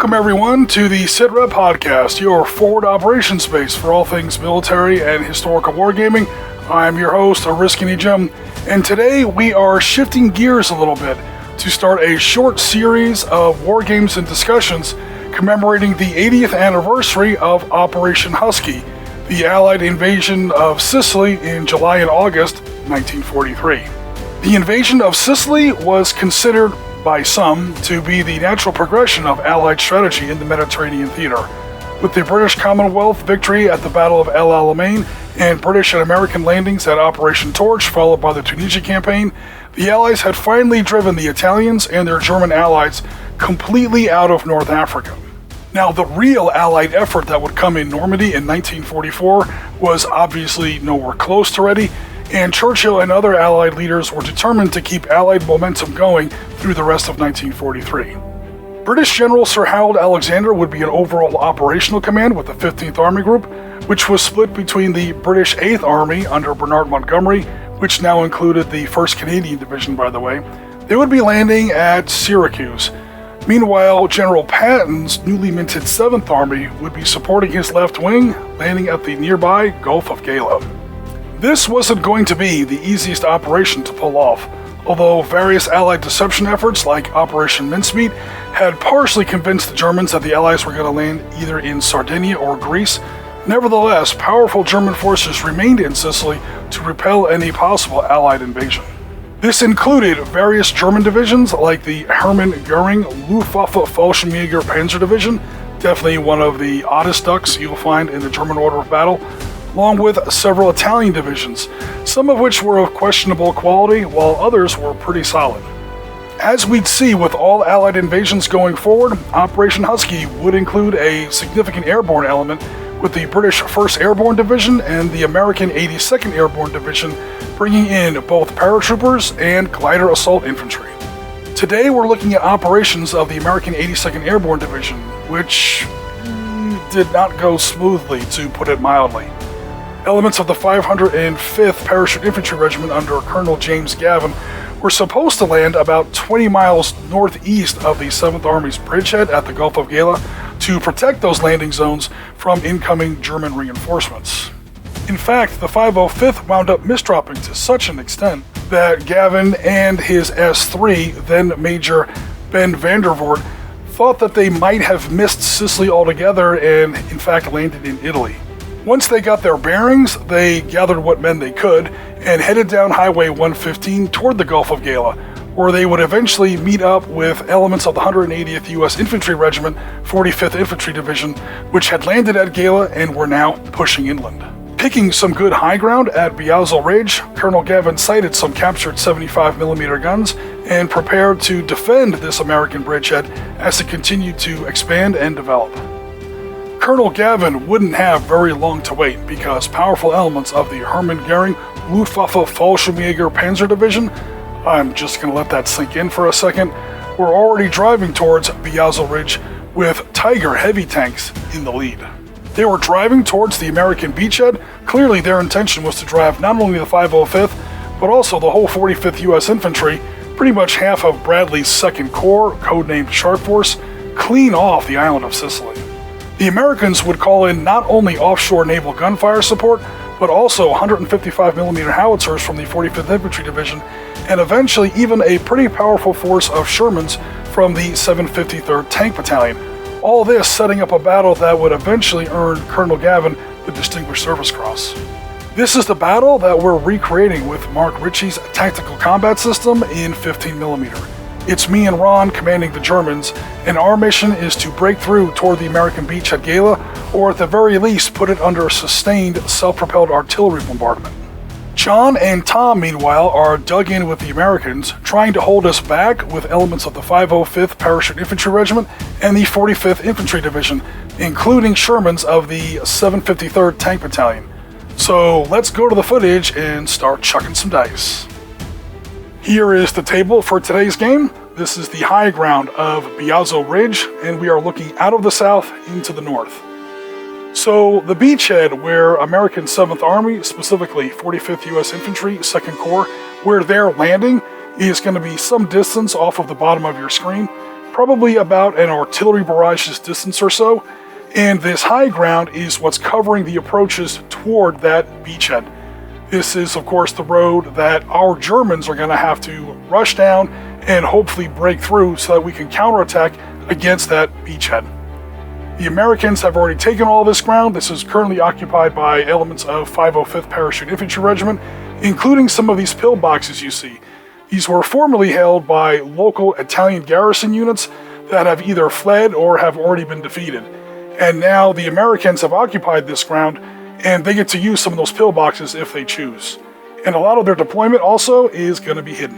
Welcome everyone to the Sitrep podcast, your forward operations base for all things military and historical wargaming. I'm your host, Risky Jim, and today we are shifting gears a little bit to start a short series of wargames and discussions commemorating the 80th anniversary of Operation Husky, the Allied invasion of Sicily in July and August 1943. The invasion of Sicily was considered by some to be the natural progression of Allied strategy in the Mediterranean theater. With the British Commonwealth victory at the Battle of El Alamein and British and American landings at Operation Torch, followed by the Tunisia campaign, the Allies had finally driven the Italians and their German allies completely out of North Africa. Now, the real Allied effort that would come in Normandy in 1944 was obviously nowhere close to ready, and Churchill and other Allied leaders were determined to keep Allied momentum going through the rest of 1943. British General Sir Harold Alexander would be an overall operational command with the 15th Army Group, which was split between the British 8th Army under Bernard Montgomery, which now included the 1st Canadian Division, by the way. They would be landing at Syracuse. Meanwhile, General Patton's newly minted 7th Army would be supporting his left wing, landing at the nearby Gulf of Gela. This wasn't going to be the easiest operation to pull off, although various Allied deception efforts like Operation Mincemeat had partially convinced the Germans that the Allies were going to land either in Sardinia or Greece. Nevertheless, powerful German forces remained in Sicily to repel any possible Allied invasion. This included various German divisions like the Herman Göring Luftwaffe Fallschirmjäger Panzer Division, definitely one of the oddest ducks you'll find in the German order of battle, along with several Italian divisions, some of which were of questionable quality, while others were pretty solid. As we'd see with all Allied invasions going forward, Operation Husky would include a significant airborne element, with the British 1st Airborne Division and the American 82nd Airborne Division bringing in both paratroopers and glider assault infantry. Today we're looking at operations of the American 82nd Airborne Division, which did not go smoothly, to put it mildly. Elements of the 505th Parachute Infantry Regiment under Colonel James Gavin were supposed to land about 20 miles northeast of the 7th Army's bridgehead at the Gulf of Gela to protect those landing zones from incoming German reinforcements. In fact, the 505th wound up misdropping to such an extent that Gavin and his S3, then Major Ben Vandervoort, thought that they might have missed Sicily altogether and in fact landed in Italy. Once they got their bearings, they gathered what men they could and headed down Highway 115 toward the Gulf of Gela, where they would eventually meet up with elements of the 180th U.S. Infantry Regiment, 45th Infantry Division, which had landed at Gela and were now pushing inland. Picking some good high ground at Biazzo Ridge, Colonel Gavin sighted some captured 75mm guns and prepared to defend this American bridgehead as it continued to expand and develop. Colonel Gavin wouldn't have very long to wait because powerful elements of the Herman Göring Luftwaffe Fallschirmjäger Panzer Division, I'm just going to let that sink in for a second, were already driving towards Biazzo Ridge with Tiger heavy tanks in the lead. They were driving towards the American beachhead. Clearly their intention was to drive not only the 505th, but also the whole 45th U.S. Infantry, pretty much half of Bradley's 2nd Corps, codenamed Sharp Force, clean off the island of Sicily. The Americans would call in not only offshore naval gunfire support, but also 155mm howitzers from the 45th Infantry Division, and eventually even a pretty powerful force of Shermans from the 753rd Tank Battalion. All this setting up a battle that would eventually earn Colonel Gavin the Distinguished Service Cross. This is the battle that we're recreating with Mark Ritchie's tactical combat system in 15mm. It's me and Ron commanding the Germans, and our mission is to break through toward the American beach at Gela, or at the very least put it under a sustained self-propelled artillery bombardment. John and Tom, meanwhile, are dug in with the Americans, trying to hold us back with elements of the 505th Parachute Infantry Regiment and the 45th Infantry Division, including Shermans of the 753rd Tank Battalion. So let's go to the footage and start chucking some dice. Here is the table for today's game. This is the high ground of Biazzo Ridge, and we are looking out of the south into the north. So the beachhead where American 7th Army, specifically 45th U.S. Infantry, 2nd Corps, where they're landing is going to be some distance off of the bottom of your screen, probably about an artillery barrage's distance or so, and this high ground is what's covering the approaches toward that beachhead. This is, of course, the road that our Germans are going to have to rush down and hopefully break through so that we can counterattack against that beachhead. The Americans have already taken all this ground. This is currently occupied by elements of 505th Parachute Infantry Regiment, including some of these pillboxes you see. These were formerly held by local Italian garrison units that have either fled or have already been defeated. And now the Americans have occupied this ground, and they get to use some of those pillboxes if they choose. And a lot of their deployment also is going to be hidden.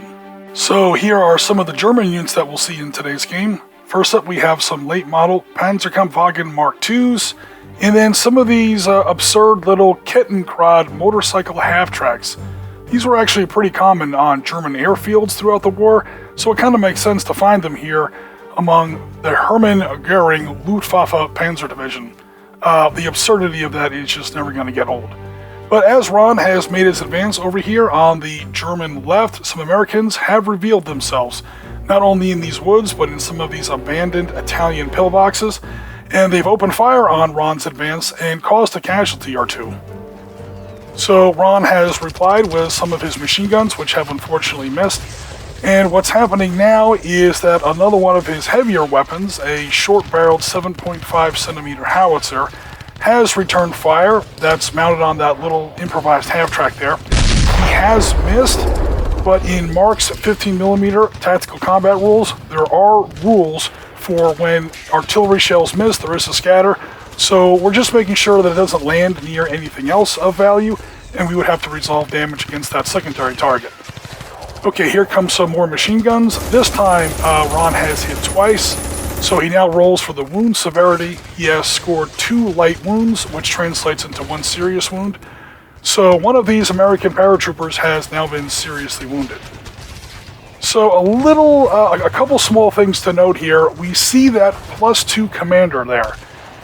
So here are some of the German units that we'll see in today's game. First up, we have some late model Panzerkampfwagen Mark IIs, and then some of these absurd little Kettenkrad motorcycle half-tracks. These were actually pretty common on German airfields throughout the war, so it kind of makes sense to find them here among the Herman Göring Luftwaffe Panzer Division. The absurdity of that is just never going to get old. But as Ron has made his advance over here on the German left, some Americans have revealed themselves, not only in these woods, but in some of these abandoned Italian pillboxes, and they've opened fire on Ron's advance and caused a casualty or two. So Ron has replied with some of his machine guns, which have unfortunately missed, and what's happening now is that another one of his heavier weapons, a short-barreled 7.5 centimeter howitzer, has returned fire. That's mounted on that little improvised half-track there. He has missed, but in Mark's 15mm tactical combat rules, there are rules for when artillery shells miss, there is a scatter, so we're just making sure that it doesn't land near anything else of value, and we would have to resolve damage against that secondary target. Okay, here comes some more machine guns. This time, Ron has hit twice, so he now rolls for the wound severity. He has scored 2 light wounds, which translates into 1 serious wound. So one of these American paratroopers has now been seriously wounded. So a couple small things to note here. We see that +2 commander there.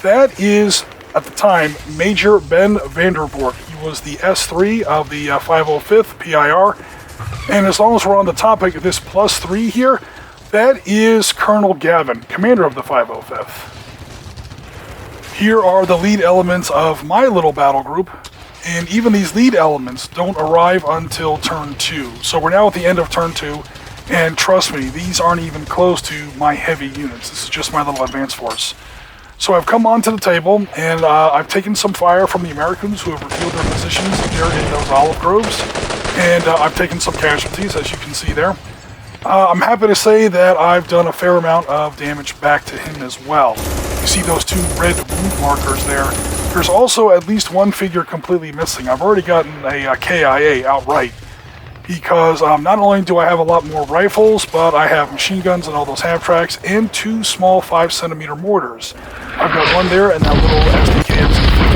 That is, at the time, Major Ben Vandervoort. He was the S3 of the 505th PIR. And as long as we're on the topic of this +3 here, that is Colonel Gavin, commander of the 505th. Here are the lead elements of my little battle group. And even these lead elements don't arrive until turn 2. So we're now at the end of turn 2, and trust me, these aren't even close to my heavy units. This is just my little advance force. So I've come onto the table, and I've taken some fire from the Americans who have revealed their positions here in those olive groves, and I've taken some casualties, as you can see there. I'm happy to say that I've done a fair amount of damage back to him as well. You see those 2 red wound markers there. There's also at least 1 figure completely missing. I've already gotten a KIA outright, because not only do I have a lot more rifles, but I have machine guns and all those half-tracks, and 2 small 5cm mortars. I've got one there and that little SDKM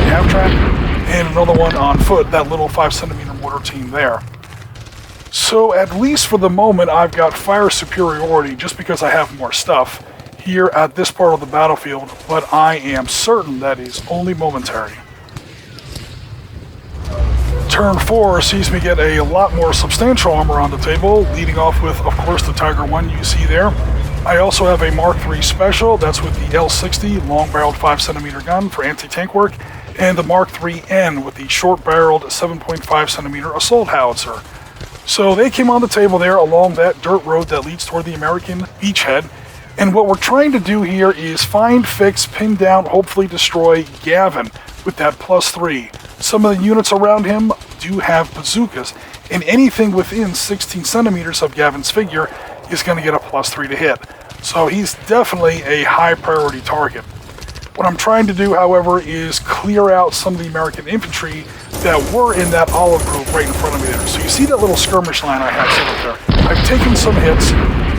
half-track, and another one on foot, that little 5cm mortar team there. So at least for the moment, I've got fire superiority just because I have more stuff here at this part of the battlefield, but I am certain that is only momentary. Turn 4 sees me get a lot more substantial armor on the table, leading off with, of course, the Tiger 1 you see there. I also have a Mark III Special, that's with the L60 long-barreled 5cm gun for anti-tank work, and the Mark IIIN with the short-barreled 7.5cm assault howitzer. So they came on the table there along that dirt road that leads toward the American beachhead. And what we're trying to do here is find, fix, pin down, hopefully destroy Gavin with that +3. Some of the units around him do have bazookas, and anything within 16 centimeters of Gavin's figure is going to get a +3 to hit. So he's definitely a high priority target. What I'm trying to do, however, is clear out some of the American infantry that were in that olive grove right in front of me there. So you see that little skirmish line I have set up there. I've taken some hits,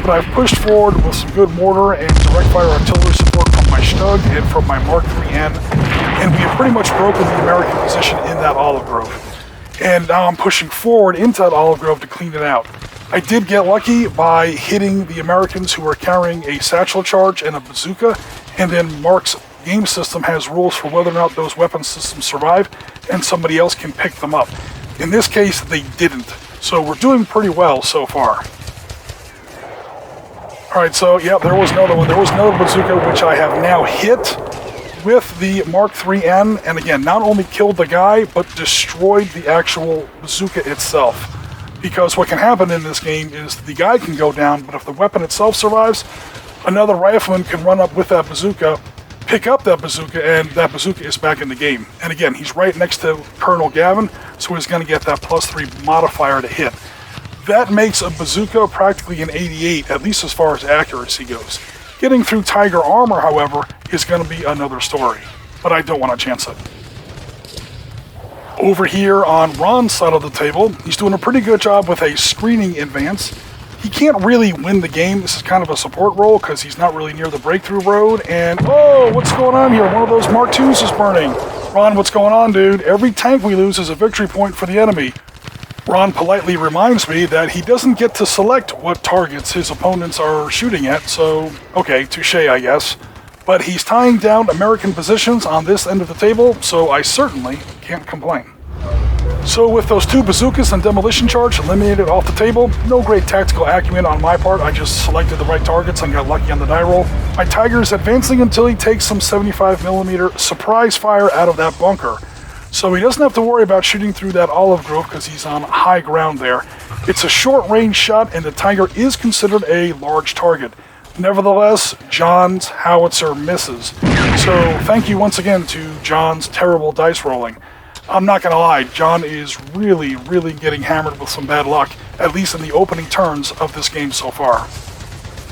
but I've pushed forward with some good mortar and direct fire artillery support from my Stug and from my Mark IIIN, and we have pretty much broken the American position in that olive grove. And now I'm pushing forward into that olive grove to clean it out. I did get lucky by hitting the Americans who were carrying a satchel charge and a bazooka, and then Mark's game system has rules for whether or not those weapon systems survive, and somebody else can pick them up. In this case, they didn't. So we're doing pretty well so far. Alright, so yeah, there was another one. There was another bazooka which I have now hit with the Mark IIIN, and again, not only killed the guy, but destroyed the actual bazooka itself. Because what can happen in this game is the guy can go down, but if the weapon itself survives, another rifleman can run up with that bazooka, pick up that bazooka, and that bazooka is back in the game. And again, he's right next to Colonel Gavin, so he's going to get that +3 modifier to hit. That makes a bazooka practically an 88, at least as far as accuracy goes. Getting through Tiger armor, however, is going to be another story, but I don't want to chance it. Over here on Ron's side of the table, he's doing a pretty good job with a screening advance. He can't really win the game. This is kind of a support role because he's not really near the breakthrough road. And, oh, what's going on here? One of those Mark IIs is burning. Ron, what's going on, dude? Every tank we lose is a victory point for the enemy. Ron politely reminds me that he doesn't get to select what targets his opponents are shooting at, so, okay, touche, I guess. But he's tying down American positions on this end of the table, so I certainly can't complain. So with those 2 bazookas and demolition charge eliminated off the table, no great tactical acumen on my part, I just selected the right targets and got lucky on the die roll. My Tiger's advancing until he takes some 75mm surprise fire out of that bunker. So he doesn't have to worry about shooting through that olive grove because he's on high ground there. It's a short-range shot, and the Tiger is considered a large target. Nevertheless, John's howitzer misses. So thank you once again to John's terrible dice rolling. I'm not going to lie, John is really getting hammered with some bad luck, at least in the opening turns of this game so far.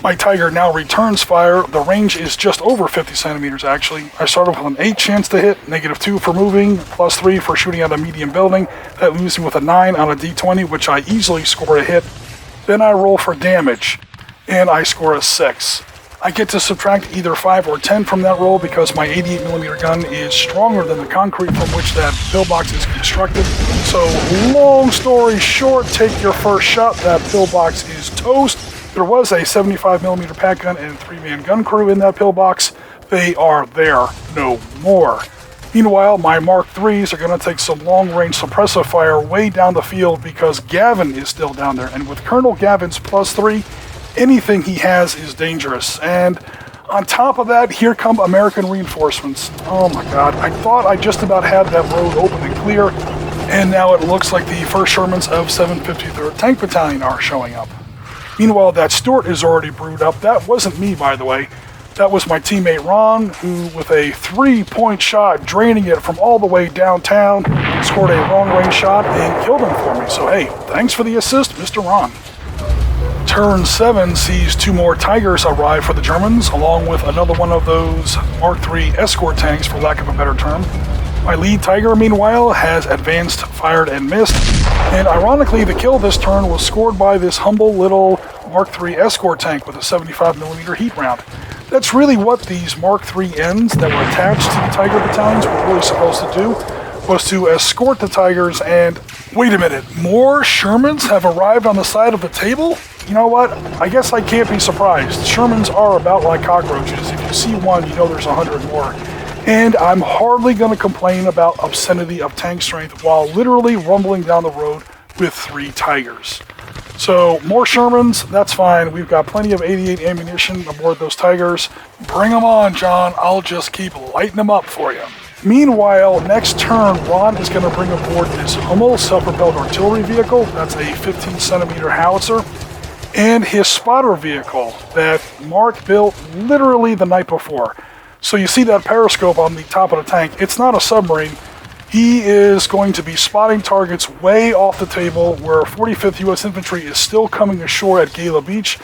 My Tiger now returns fire. The range is just over 50 centimeters, actually. I started with an 8 chance to hit, -2 for moving, +3 for shooting at a medium building. That leaves me with a 9 on a D20, which I easily score a hit. Then I roll for damage, and I score a 6. I get to subtract either 5 or 10 from that roll because my 88mm gun is stronger than the concrete from which that pillbox is constructed. So, long story short, take your first shot. That pillbox is toast. There was a 75mm pack gun and 3-man gun crew in that pillbox. They are there no more. Meanwhile, my Mark IIIs are going to take some long-range suppressive fire way down the field because Gavin is still down there. And with Colonel Gavin's +3, anything he has is dangerous. And on top of that, here come American reinforcements. Oh my god, I thought I just about had that road open and clear, and now it looks like the 1st Shermans of 753rd Tank Battalion are showing up. Meanwhile, that Stuart is already brewed up. That wasn't me, by the way. That was my teammate Ron, who, with a 3-point shot, draining it from all the way downtown, scored a long-range shot and killed him for me. So hey, thanks for the assist, Mr. Ron. Turn 7 sees 2 more Tigers arrive for the Germans, along with another one of those Mark III escort tanks, for lack of a better term. My lead Tiger, meanwhile, has advanced, fired, and missed, and ironically, the kill this turn was scored by this humble little Mark III escort tank with a 75mm heat round. That's really what these Mark IIINs that were attached to the Tiger battalions were really supposed to do, was to escort the Tigers. And wait a minute, more Shermans have arrived on the side of the table? You know what? I guess I can't be surprised. Shermans are about like cockroaches. If you see one, you know there's 100 more. And I'm hardly going to complain about obscenity of tank strength while literally rumbling down the road with 3 Tigers. So, more Shermans, that's fine. We've got plenty of 88 ammunition aboard those Tigers. Bring them on, John. I'll just keep lighting them up for you. Meanwhile, next turn, Ron is going to bring aboard this Hummel self-propelled artillery vehicle. That's a 15-centimeter howitzer. And his spotter vehicle that Mark built literally the night before. So you see that periscope on the top of the tank. It's not a submarine. He is going to be spotting targets way off the table where 45th U.S. Infantry is still coming ashore at Gela Beach.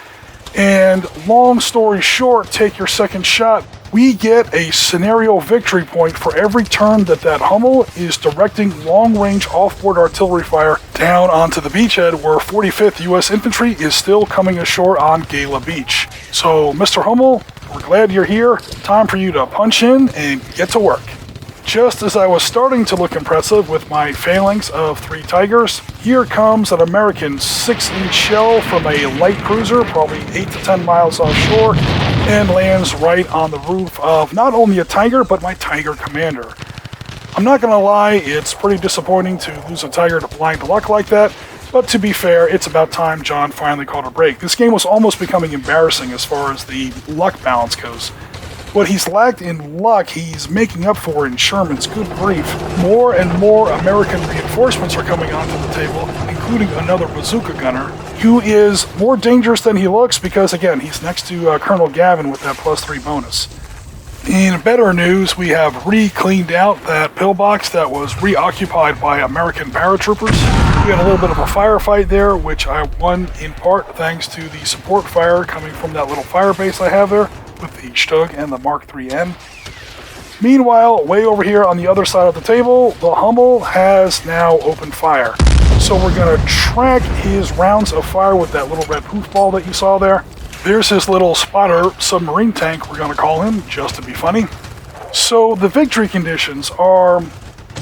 And long story short, take your second shot. We get a scenario victory point for every turn that Hummel is directing long-range off-board artillery fire down onto the beachhead where 45th U.S. Infantry is still coming ashore on Gela Beach. So, Mr. Hummel, we're glad you're here. Time for you to punch in and get to work. Just as I was starting to look impressive with my phalanx of 3 Tigers, here comes an American 6-inch shell from a light cruiser, probably 8 to 10 miles offshore, and lands right on the roof of not only a Tiger, but my Tiger commander. I'm not going to lie, it's pretty disappointing to lose a Tiger to blind luck like that, But to be fair, it's about time John finally called a break. This game was almost becoming embarrassing as far as the luck balance goes. What he's lacked in luck, he's making up for in Shermans. Good grief. More and more American reinforcements are coming onto the table, including another bazooka gunner, who is more dangerous than he looks because, again, he's next to Colonel Gavin with that +3 bonus. In better news, we have re-cleaned out that pillbox that was reoccupied by American paratroopers. We had a little bit of a firefight there, which I won in part thanks to the support fire coming from that little fire base I have there with the Stug and the Mark IIIN. Meanwhile, way over here on the other side of the table, the Hummel has now opened fire. So we're going to track his rounds of fire with that little red hoofball that you saw there. There's his little spotter submarine tank, we're going to call him, just to be funny. So the victory conditions are,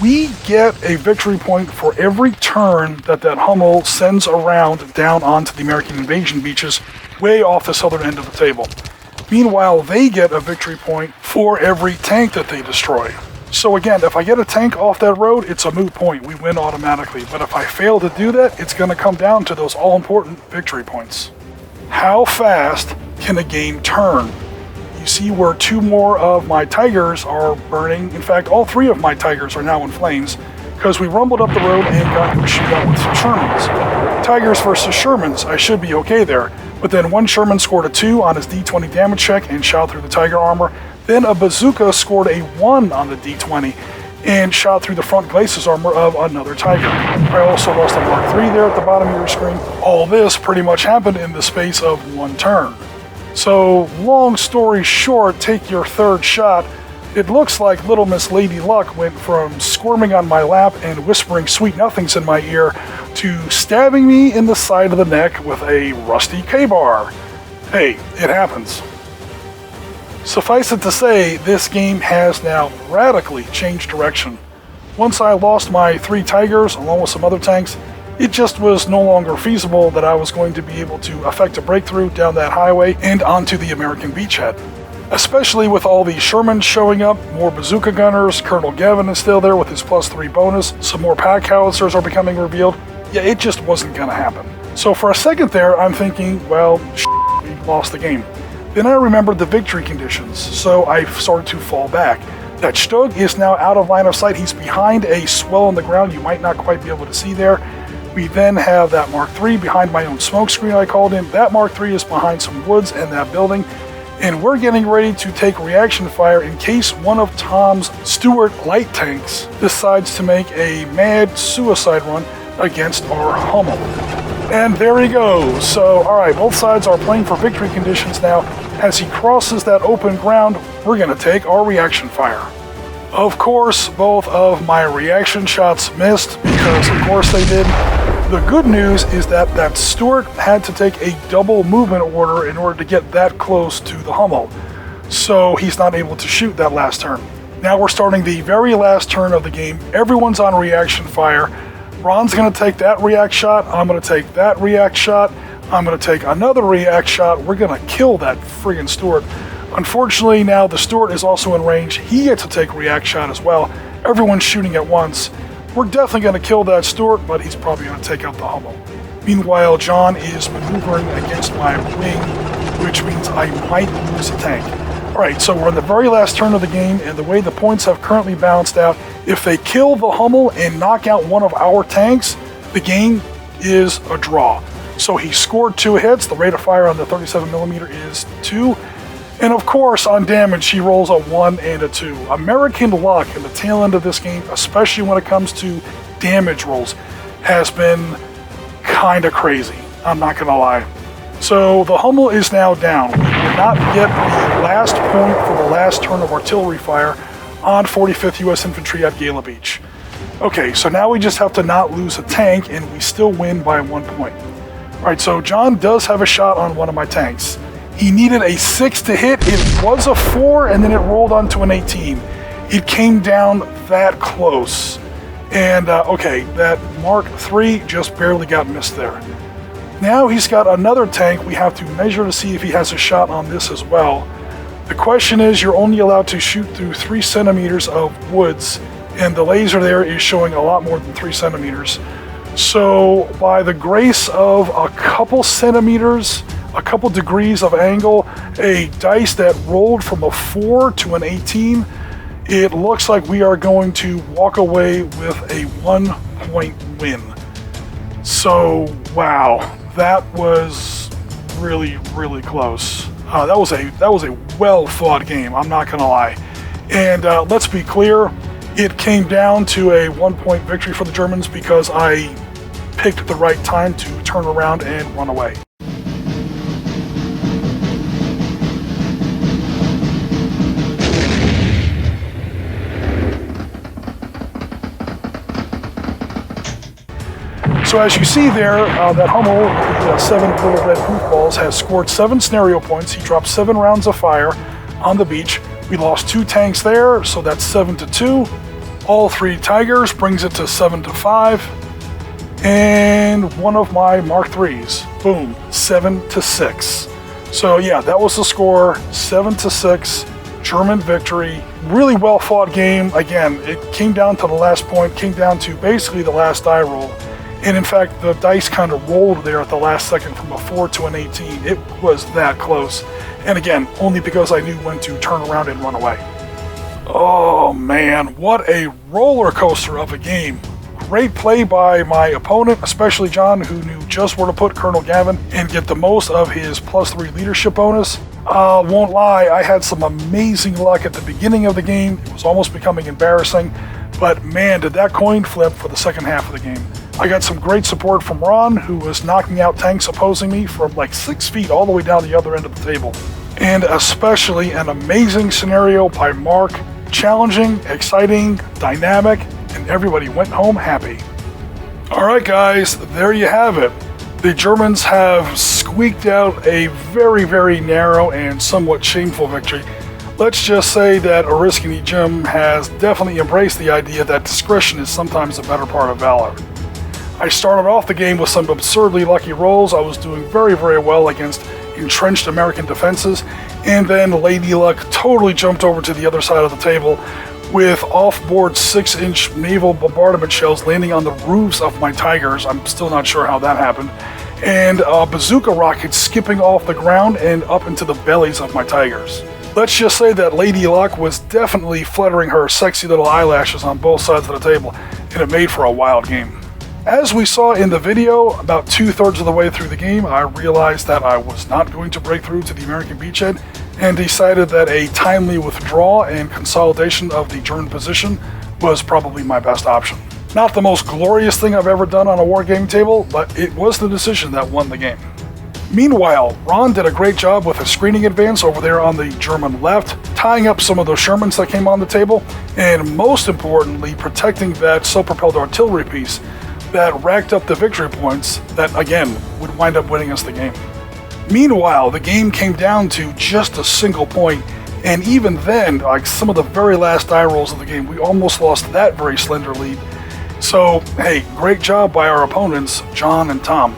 we get a victory point for every turn that Hummel sends around down onto the American invasion beaches, way off the southern end of the table. Meanwhile, they get a victory point for every tank that they destroy. So again, if I get a tank off that road, it's a moot point. We win automatically. But if I fail to do that, it's going to come down to those all-important victory points. How fast can a game turn? You see where 2 more of my Tigers are burning. In fact, all 3 of my Tigers are now in flames because we rumbled up the road and got into a shootout with some Shermans. Tigers versus Shermans, I should be okay there. But then one Sherman scored a 2 on his D20 damage check and shot through the Tiger armor. Then a bazooka scored a 1 on the D20 and shot through the front glacis armor of another Tiger. I also lost a Mark III there at the bottom of your screen. All this pretty much happened in the space of 1 turn. So, long story short, take your 3rd shot. It looks like Little Miss Lady Luck went from squirming on my lap and whispering sweet nothings in my ear to stabbing me in the side of the neck with a rusty K-bar. Hey, it happens. Suffice it to say, this game has now radically changed direction. Once I lost my 3 Tigers, along with some other tanks, it just was no longer feasible that I was going to be able to effect a breakthrough down that highway and onto the American beachhead. Especially with all the Shermans showing up, more bazooka gunners, Colonel Gavin is still there with his +3 bonus, some more pack howitzers are becoming revealed. Yeah, it just wasn't going to happen. So for a second there, I'm thinking, well, we lost the game. Then I remembered the victory conditions, so I started to fall back. That Stug is now out of line of sight. He's behind a swell on the ground you might not quite be able to see there. We then have that Mark III behind my own smoke screen I called in. That Mark III is behind some woods and that building. And we're getting ready to take reaction fire in case one of Tom's Stuart light tanks decides to make a mad suicide run against our Hummel. And there he goes. So, alright, both sides are playing for victory conditions now. As he crosses that open ground, we're going to take our reaction fire. Of course, both of my reaction shots missed, because of course they did. The good news is that Stuart had to take a double movement order in order to get that close to the Hummel. So he's not able to shoot that last turn. Now we're starting the very last turn of the game. Everyone's on reaction fire. Ron's going to take that react shot. I'm going to take that react shot. I'm going to take another react shot. We're going to kill that friggin' Stuart. Unfortunately, now the Stuart is also in range. He gets to take react shot as well. Everyone's shooting at once. We're definitely going to kill that Stuart, but he's probably going to take out the Hummel. Meanwhile, John is maneuvering against my wing, which means I might lose a tank. Alright, so we're in the very last turn of the game, and the way the points have currently balanced out, if they kill the Hummel and knock out one of our tanks, the game is a draw. So he scored 2 hits. The rate of fire on the 37mm is 2. And of course, on damage, he rolls a 1 and a 2. American luck in the tail end of this game, especially when it comes to damage rolls, has been kind of crazy. I'm not going to lie. So the Hummel is now down. We did not get the last point for the last turn of artillery fire on 45th U.S. Infantry at Gela Beach. Okay, so now we just have to not lose a tank, and we still win by 1 point. Alright, so John does have a shot on one of my tanks. He needed a 6 to hit. It was a 4, and then it rolled onto an 18. It came down that close. And, okay, that Mark III just barely got missed there. Now he's got another tank we have to measure to see if he has a shot on this as well. The question is, you're only allowed to shoot through 3 centimeters of woods, and the laser there is showing a lot more than 3 centimeters. So by the grace of a couple centimeters, a couple degrees of angle, a dice that rolled from a 4 to an 18, it looks like we are going to walk away with a 1-point win. So, wow, that was really, really close. That was a well-fought game, I'm not gonna lie. And let's be clear, it came down to a 1-point victory for the Germans because I picked the right time to turn around and run away. So as you see there, that Hummel, the 7 little red goofballs, has scored 7 scenario points. He dropped 7 rounds of fire on the beach. We lost 2 tanks there, so that's 7-2. All 3 Tigers brings it to 7-5. And one of my Mark IIIs, boom, 7-6. So yeah, that was the score, 7-6, German victory. Really well fought game. Again, it came down to the last point, came down to basically the last die roll. And in fact, the dice kind of rolled there at the last second from a 4 to an 18. It was that close. And again, only because I knew when to turn around and run away. Oh man, what a roller coaster of a game. Great play by my opponent, especially John, who knew just where to put Colonel Gavin and get the most of his +3 leadership bonus. Won't lie, I had some amazing luck at the beginning of the game. It was almost becoming embarrassing. But man, did that coin flip for the second half of the game. I got some great support from Ron, who was knocking out tanks opposing me from like 6 feet all the way down the other end of the table. And especially an amazing scenario by Mark. Challenging, exciting, dynamic, and everybody went home happy. Alright guys, there you have it. The Germans have squeaked out a very, very narrow and somewhat shameful victory. Let's just say that Oriskany Jim has definitely embraced the idea that discretion is sometimes a better part of valor. I started off the game with some absurdly lucky rolls. I was doing very, very well against entrenched American defenses, and then Lady Luck totally jumped over to the other side of the table with off-board 6-inch naval bombardment shells landing on the roofs of my Tigers. I'm still not sure how that happened. And bazooka rockets skipping off the ground and up into the bellies of my Tigers. Let's just say that Lady Luck was definitely fluttering her sexy little eyelashes on both sides of the table, and it made for a wild game. As we saw in the video, about 2/3 of the way through the game, I realized that I was not going to break through to the American beachhead and decided that a timely withdrawal and consolidation of the German position was probably my best option. Not the most glorious thing I've ever done on a wargame table, but it was the decision that won the game. Meanwhile, Ron did a great job with a screening advance over there on the German left, tying up some of those Shermans that came on the table, and most importantly, protecting that self-propelled artillery piece that racked up the victory points that, again, would wind up winning us the game. Meanwhile, the game came down to just a single point, and even then, like some of the very last die rolls of the game, we almost lost that very slender lead. So, hey, great job by our opponents, John and Tom.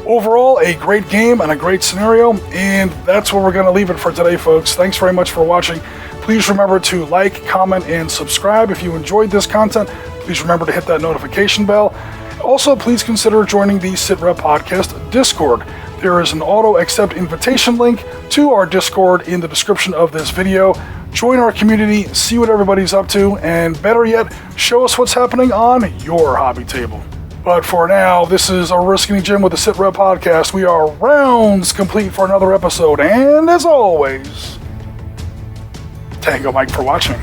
Overall, a great game and a great scenario, and that's where we're going to leave it for today, folks. Thanks very much for watching. Please remember to like, comment, and subscribe if you enjoyed this content. Please remember to hit that notification bell. Also, please consider joining the Sitrep Podcast Discord. There is an auto-accept invitation link to our Discord in the description of this video. Join our community, see what everybody's up to, and better yet, show us what's happening on your hobby table. But for now, this is Oriskany Jim with the Sitrep Podcast. We are rounds complete for another episode, and as always, Tango Mike for watching.